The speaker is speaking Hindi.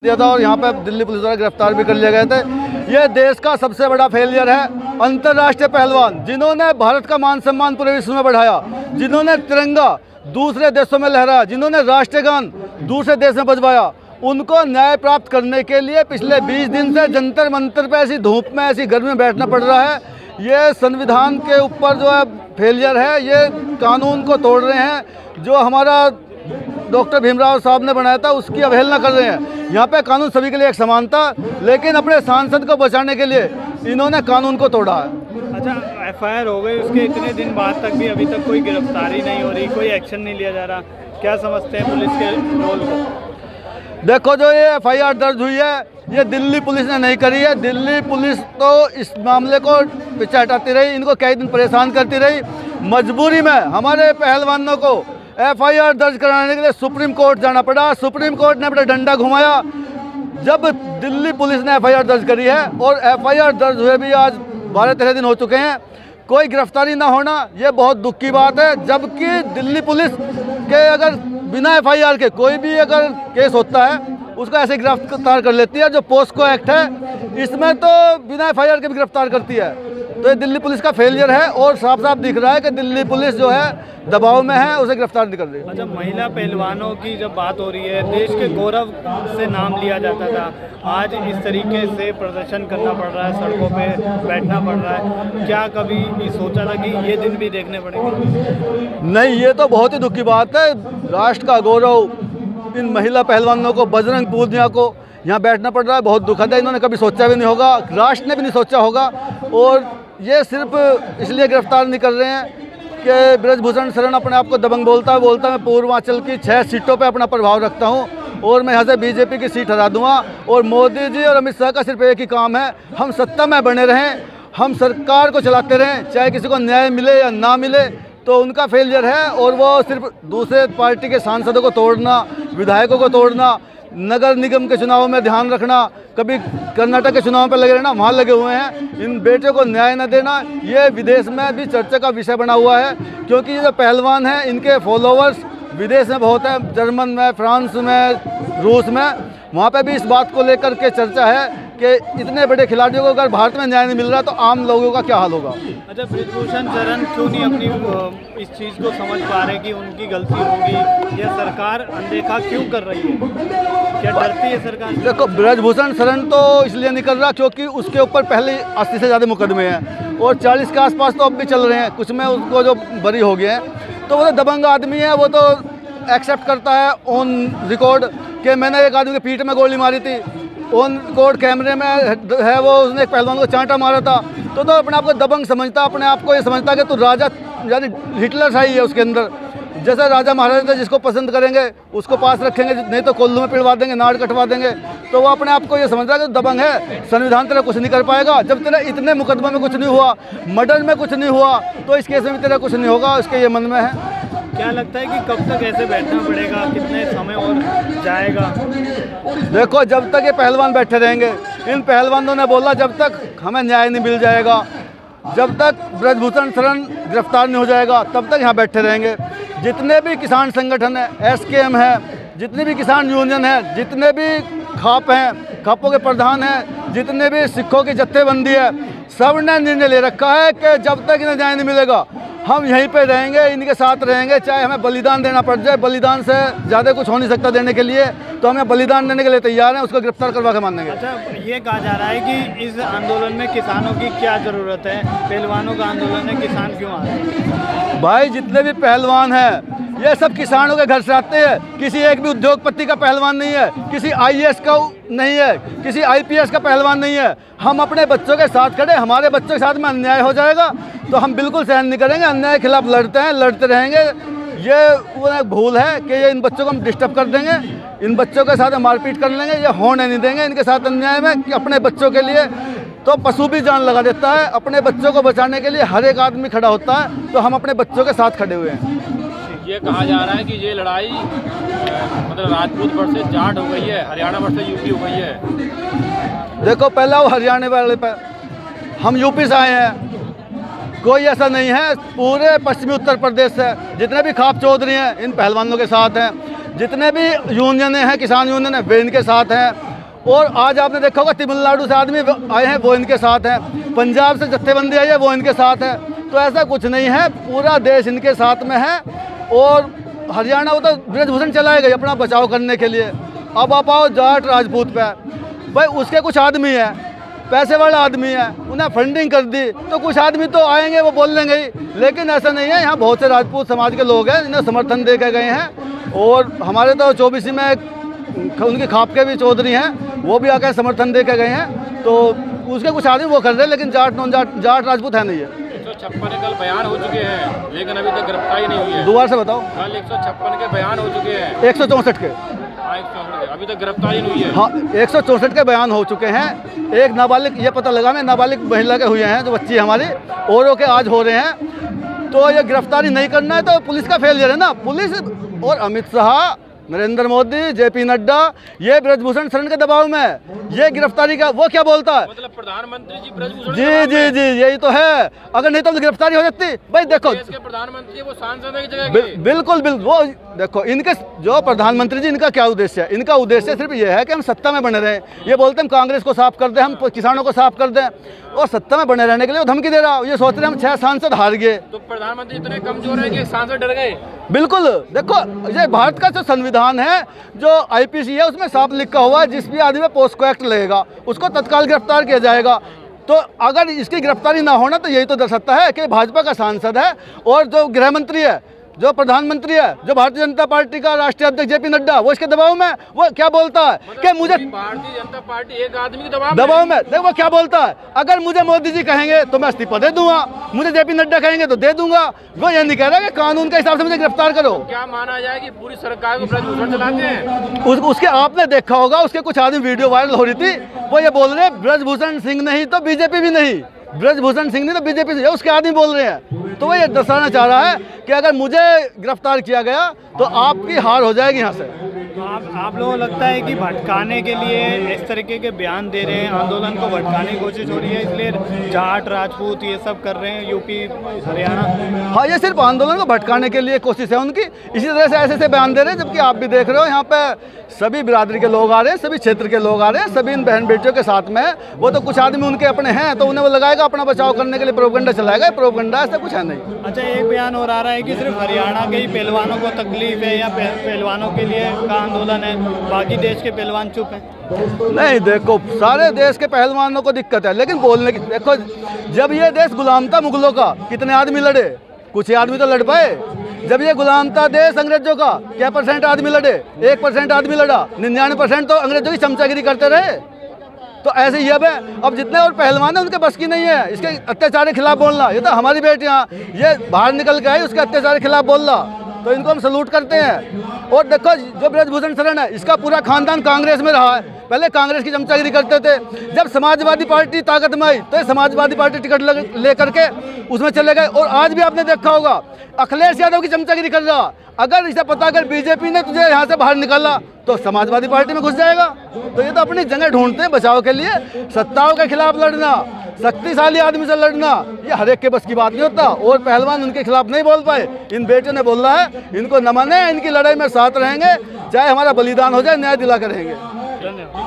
दिया था और यहाँ पे दिल्ली पुलिस द्वारा गिरफ्तार भी कर लिए गए थे। ये देश का सबसे बड़ा फेलियर है। अंतर्राष्ट्रीय पहलवान जिन्होंने भारत का मान सम्मान पूरे विश्व में बढ़ाया, जिन्होंने तिरंगा दूसरे देशों में लहराया, जिन्होंने राष्ट्रीय गान दूसरे देश में बजवाया, उनको न्याय प्राप्त करने के लिए पिछले 20 दिन से जंतर मंतर पे ऐसी धूप में ऐसी गर्मी में बैठना पड़ रहा है। ये संविधान के ऊपर जो है फेलियर है, ये कानून को तोड़ रहे हैं। जो हमारा डॉक्टर भीमराव साहब ने बनाया था उसकी अवहेलना कर रहे हैं। यहाँ पे कानून सभी के लिए एक समान था, लेकिन अपने सांसद को बचाने के लिए इन्होंने कानून को तोड़ा है। अच्छा, एफआईआर हो गई, उसके इतने दिन बाद तक भी अभी तक कोई गिरफ्तारी नहीं हो रही, कोई एक्शन नहीं लिया जा रहा। क्या समझते हैं पुलिस के रोल को? देखो, जो ये एफआईआर दर्ज हुई है ये दिल्ली पुलिस ने नहीं करी है। दिल्ली पुलिस तो इस मामले को पीछे हटाती रही, इनको कई दिन परेशान करती रही। मजबूरी में हमारे पहलवानों को एफआईआर दर्ज कराने के लिए सुप्रीम कोर्ट जाना पड़ा। सुप्रीम कोर्ट ने अपना डंडा घुमाया जब दिल्ली पुलिस ने एफआईआर दर्ज करी है, और एफआईआर दर्ज हुए भी आज 12-13 दिन हो चुके हैं, कोई गिरफ्तारी ना होना ये बहुत दुख की बात है। जबकि दिल्ली पुलिस के अगर बिना एफआईआर के कोई भी अगर केस होता है उसको ऐसे गिरफ्तार कर लेती है। जो पोस्को एक्ट है इसमें तो बिना एफआईआर के भी गिरफ्तार करती है। तो ये दिल्ली पुलिस का फेलियर है और साफ साफ दिख रहा है कि दिल्ली पुलिस जो है दबाव में है, उसे गिरफ्तार नहीं कर रही। अच्छा, महिला पहलवानों की जब बात हो रही है, देश के गौरव से नाम लिया जाता था, आज इस तरीके से प्रदर्शन करना पड़ रहा है, सड़कों पे बैठना पड़ रहा है। क्या कभी सोचा था कि ये दिन भी देखने पड़ेंगे? नहीं, ये तो बहुत ही दुख की बात है। राष्ट्र का गौरव इन महिला पहलवानों को, बजरंग पूनिया को यहाँ बैठना पड़ रहा है, बहुत दुखद है। इन्होंने कभी सोचा भी नहीं होगा, राष्ट्र ने भी नहीं सोचा होगा। और ये सिर्फ इसलिए गिरफ्तार नहीं कर रहे हैं कि ब्रजभूषण शरण अपने आप को दबंग बोलता है। मैं पूर्वांचल की 6 सीटों पे अपना प्रभाव रखता हूँ और मैं यहाँ से बीजेपी की सीट हरा दूँगा। और मोदी जी और अमित शाह का सिर्फ एक ही काम है, हम सत्ता में बने रहें, हम सरकार को चलाते रहें, चाहे किसी को न्याय मिले या ना मिले। तो उनका फेलियर है और वो सिर्फ दूसरे पार्टी के सांसदों को तोड़ना, विधायकों को तोड़ना, नगर निगम के चुनाव में ध्यान रखना, कभी कर्नाटक के चुनाव पर लगे रहना, वहाँ लगे हुए हैं। इन बेटियों को न्याय न देना ये विदेश में भी चर्चा का विषय बना हुआ है, क्योंकि ये जो पहलवान हैं इनके फॉलोवर्स विदेश में बहुत है, जर्मन में, फ्रांस में, रूस में। वहाँ पे भी इस बात को लेकर के चर्चा है कि इतने बड़े खिलाड़ियों को अगर भारत में न्याय नहीं मिल रहा तो आम लोगों का क्या हाल होगा। अच्छा, ब्रजभूषण शरण क्यों नहीं अपनी इस चीज़ को समझ पा रहे कि उनकी गलती होगी, या सरकार अनदेखा क्यों कर रही है? क्या डरती है सरकार? देखो, ब्रजभूषण शरण तो इसलिए नहीं कर रहा क्योंकि उसके ऊपर पहले 80 से ज़्यादा मुकदमे हैं और 40 के आसपास तो अब भी चल रहे हैं, कुछ में उसको जो बरी हो गए हैं। तो वो तो दबंग आदमी है, वो तो एक्सेप्ट करता है ऑन रिकॉर्ड कि मैंने एक आदमी के पीठ में गोली मारी थी, ऑन रिकॉर्ड कैमरे में है, वो उसने एक पहलवान को चांटा मारा था। तो अपने आप को दबंग समझता, अपने आप को ये समझता कि तू राजा, यानी हिटलर सा ही है उसके अंदर। जैसे राजा महाराजा थे, जिसको पसंद करेंगे उसको पास रखेंगे, नहीं तो कोल्लू में पिड़वा देंगे, नाड़ कटवा देंगे। तो वो अपने आप को ये समझ रहा है कि दबंग है, संविधान तेरा कुछ नहीं कर पाएगा। जब तेरा इतने मुकदमे में कुछ नहीं हुआ, मर्डर में कुछ नहीं हुआ, तो इस केस में भी तेरा कुछ नहीं होगा, उसके ये मन में है। क्या लगता है कि कब तक ऐसे बैठना पड़ेगा, कितने समय और जाएगा? देखो, जब तक ये पहलवान बैठे रहेंगे, इन पहलवानों ने बोला जब तक हमें न्याय नहीं मिल जाएगा, जब तक ब्रजभूषण शरण गिरफ्तार नहीं हो जाएगा, तब तक यहाँ बैठे रहेंगे। जितने भी किसान संगठन है, एसकेएम है, जितनी भी किसान यूनियन है, जितने भी खाप हैं, खापों के प्रधान हैं, जितने भी सिखों की जत्थेबंदी है, सब ने निर्णय ले रखा है कि जब तक इन्हें न्याय नहीं मिलेगा हम यहीं पे रहेंगे, इनके साथ रहेंगे, चाहे हमें बलिदान देना पड़ जाए। बलिदान से ज़्यादा कुछ हो नहीं सकता देने के लिए, तो हमें बलिदान देने के लिए तैयार हैं, उसको गिरफ्तार करवा के मानेंगे। अच्छा, ये कहा जा रहा है कि इस आंदोलन में किसानों की क्या ज़रूरत है? पहलवानों का आंदोलन है, किसान क्यों आ रहे हैं? भाई, जितने भी पहलवान हैं ये सब किसानों के घर से आते हैं। किसी एक भी उद्योगपति का पहलवान नहीं है, किसी आईएएस का नहीं है, किसी आईपीएस का पहलवान नहीं है। हम अपने बच्चों के साथ खड़े, हमारे बच्चों के साथ में अन्याय हो जाएगा तो हम बिल्कुल सहन नहीं करेंगे, अन्याय के खिलाफ लड़ते हैं, लड़ते रहेंगे। ये वो भूल है कि ये इन बच्चों को हम डिस्टर्ब कर देंगे, इन बच्चों के साथ मारपीट कर लेंगे, ये होने नहीं देंगे इनके साथ अन्याय में। कि अपने बच्चों के लिए तो पशु भी जान लगा देता है, अपने बच्चों को बचाने के लिए हर एक आदमी खड़ा होता है, तो हम अपने बच्चों के साथ खड़े हुए हैं। ये कहा जा रहा है कि ये लड़ाई मतलब राजपूत वर्सेस जाट हो गई है, हरियाणा वर्सेस यूपी हो गई है। देखो, पहला वो हरियाणा वाले पर, हम यूपी से आए हैं, कोई ऐसा नहीं है। पूरे पश्चिमी उत्तर प्रदेश से जितने भी खाप चौधरी हैं इन पहलवानों के साथ हैं, जितने भी यूनियन हैं, किसान यूनियन है, वे इनके साथ हैं। और आज आपने देखा होगा तमिलनाडु से आदमी आए हैं, वो इनके साथ हैं, पंजाब से जत्थेबंदी आई है, वो इनके साथ है। तो ऐसा कुछ नहीं है, पूरा देश इनके साथ में है। और हरियाणा वो तो ब्रजभूषण चलाए गए अपना बचाव करने के लिए। अब आप आओ जाट राजपूत पे, भाई उसके कुछ आदमी है, पैसे वाला आदमी है, उन्हें फंडिंग कर दी तो कुछ आदमी तो आएंगे, वो बोल लेंगे ही। लेकिन ऐसा नहीं है, यहाँ बहुत से राजपूत समाज के लोग हैं जिन्हें समर्थन दे के गए हैं। और हमारे तो 24 में उनके खाप के भी चौधरी हैं, वो भी आकर समर्थन दे के गए हैं। तो उसके कुछ आदमी वो कर रहे हैं, लेकिन जाट राजपूत है नहीं है। 156 कल बयान हो चुके हैं, लेकिन अभी तक गिरफ्तारी नहीं हुई है। दोबारा से बताओ। कल 156 के बयान हो चुके हैं, 164 के, अभी तक गिरफ्तारी नहीं हुई है। हाँ, 164 के बयान हो चुके हैं। एक नाबालिग, ये पता लगा मैं, नाबालिग महिला के हुए हैं जो बच्ची हमारी, औरों के आज हो रहे हैं। तो ये गिरफ्तारी नहीं करना है तो पुलिस का फेलियर है ना। पुलिस और अमित शाह, नरेंद्र मोदी, जेपी नड्डा, ये ब्रजभूषण शरण के दबाव में, ये गिरफ्तारी का वो क्या बोलता है, मतलब प्रधानमंत्री जी ब्रजभूषण जी यही तो है। अगर नहीं तो गिरफ्तारी हो जाती। भाई देखो, देश के प्रधानमंत्री वो सांसद है की जगह बिल्कुल वो देखो, इनके जो प्रधानमंत्री जी, इनका क्या उद्देश्य है? इनका उद्देश्य सिर्फ ये है कि हम सत्ता में बने रहें। ये बोलते हैं हम कांग्रेस को साफ कर दें, हम किसानों को साफ कर दें, और सत्ता में बने रहने के लिए वो धमकी दे रहा। ये सोच रहे हैं हम 6 सांसद हार गए तो प्रधानमंत्री इतने कमजोर है कि सांसद डर गए। बिल्कुल, देखो ये भारत का जो संविधान है, जो आईपीसी है, उसमें साफ लिखा हुआ है जिस भी आदमी में पोस्को एक्ट लगेगा उसको तत्काल गिरफ्तार किया जाएगा। तो अगर इसकी गिरफ्तारी ना होना तो यही तो दर्शाता है कि भाजपा का सांसद है, और जो गृह मंत्री है, जो प्रधानमंत्री है, जो भारतीय जनता पार्टी का राष्ट्रीय अध्यक्ष जेपी नड्डा, वो इसके दबाव में, वो क्या बोलता है कि मुझे भारतीय जनता पार्टी एक आदमी के दबाव में, देखो वो क्या बोलता है, अगर मुझे मोदी जी कहेंगे तो मैं इस्तीफा दे दूंगा, मुझे जेपी नड्डा कहेंगे तो दे दूंगा। वो ये नहीं कह रहा कि कानून के हिसाब से मुझे गिरफ्तार करो। क्या माना जाए कि पूरी सरकार को ब्रजभूषण चलाते हैं? उसके आपने देखा होगा, उसके कुछ आदमी वीडियो वायरल हो रही थी, वो ये बोल रहे हैं ब्रजभूषण सिंह नहीं तो बीजेपी भी नहीं, ब्रजभूषण सिंह नहीं तो बीजेपी से, उसके आदमी बोल रहे हैं। तो वो ये दर्शाना चाह रहा है कि अगर मुझे गिरफ्तार किया गया तो आपकी हार हो जाएगी यहाँ से। आप लोगों को लगता है कि भटकाने के लिए इस तरीके के बयान दे रहे हैं, आंदोलन को भटकाने की कोशिश हो रही है, इसलिए जाट राजपूत ये सब कर रहे हैं यूपी हरियाणा? हाँ, ये सिर्फ आंदोलन को भटकाने के लिए कोशिश है उनकी। इसी तरह से ऐसे बयान दे रहे हैं, जबकि आप भी देख रहे हो यहाँ पे सभी बिरादरी के लोग आ रहे हैं, सभी क्षेत्र के लोग आ रहे हैं, सभी इन बहन बेटियों के साथ में। वो तो कुछ आदमी उनके अपने हैं तो उन्हें वो लगाएगा, अपना बचाव करने के लिए प्रोपेगेंडा चलाएगा। प्रोपेगेंडा ऐसा कुछ है नहीं। अच्छा, एक बयान और आ रहा है कि सिर्फ हरियाणा के ही पहलवानों को तकलीफ है या पहलवानों के लिए का आंदोलन है, बाकी देश के पहलवान चुप हैं। नहीं, देखो सारे देश के पहलवानों को दिक्कत है, लेकिन बोलने की, देखो जब ये देश गुलाम था मुगलों का, कितने आदमी लड़े? कुछ ही आदमी तो लड़ पाए। जब ये गुलाम था देश अंग्रेजों का, क्या % आदमी लड़े? 1% आदमी लड़ा, 99% तो अंग्रेजों की चमचागिरी करते रहे। तो ऐसे ही अब जितने और पहलवान हैं उनके बस की नहीं है इसके अत्याचार के खिलाफ बोलना। ये तो हमारी बेटियाँ ये बाहर निकल के आई, उसके अत्याचार के खिलाफ बोलना, तो इनको हम सलूट करते हैं। और देखो जो ब्रजभूषण शरण है, इसका पूरा खानदान कांग्रेस में रहा है, पहले कांग्रेस की चमचागिरी करते थे। जब समाजवादी पार्टी ताकत में आई तो ये समाजवादी पार्टी टिकट लेकर के उसमें चले गए। और आज भी आपने देखा होगा अखिलेश यादव की चमचागिरी कर रहा। अगर इसे पता, अगर बीजेपी ने तुझे यहाँ से बाहर निकाला तो समाजवादी पार्टी में घुस जाएगा। तो ये तो अपनी जगह ढूंढते हैं बचाव के लिए। सत्ताओं के खिलाफ लड़ना, शक्तिशाली आदमी से लड़ना, ये हर एक के बस की बात नहीं होता। और पहलवान उनके खिलाफ नहीं बोल पाए, इन बेटियों ने बोला है, इनको नमन है, इनकी लड़ाई में साथ रहेंगे, चाहे हमारा बलिदान हो जाए, न्याय दिला कर रहेंगे। धन्यवाद।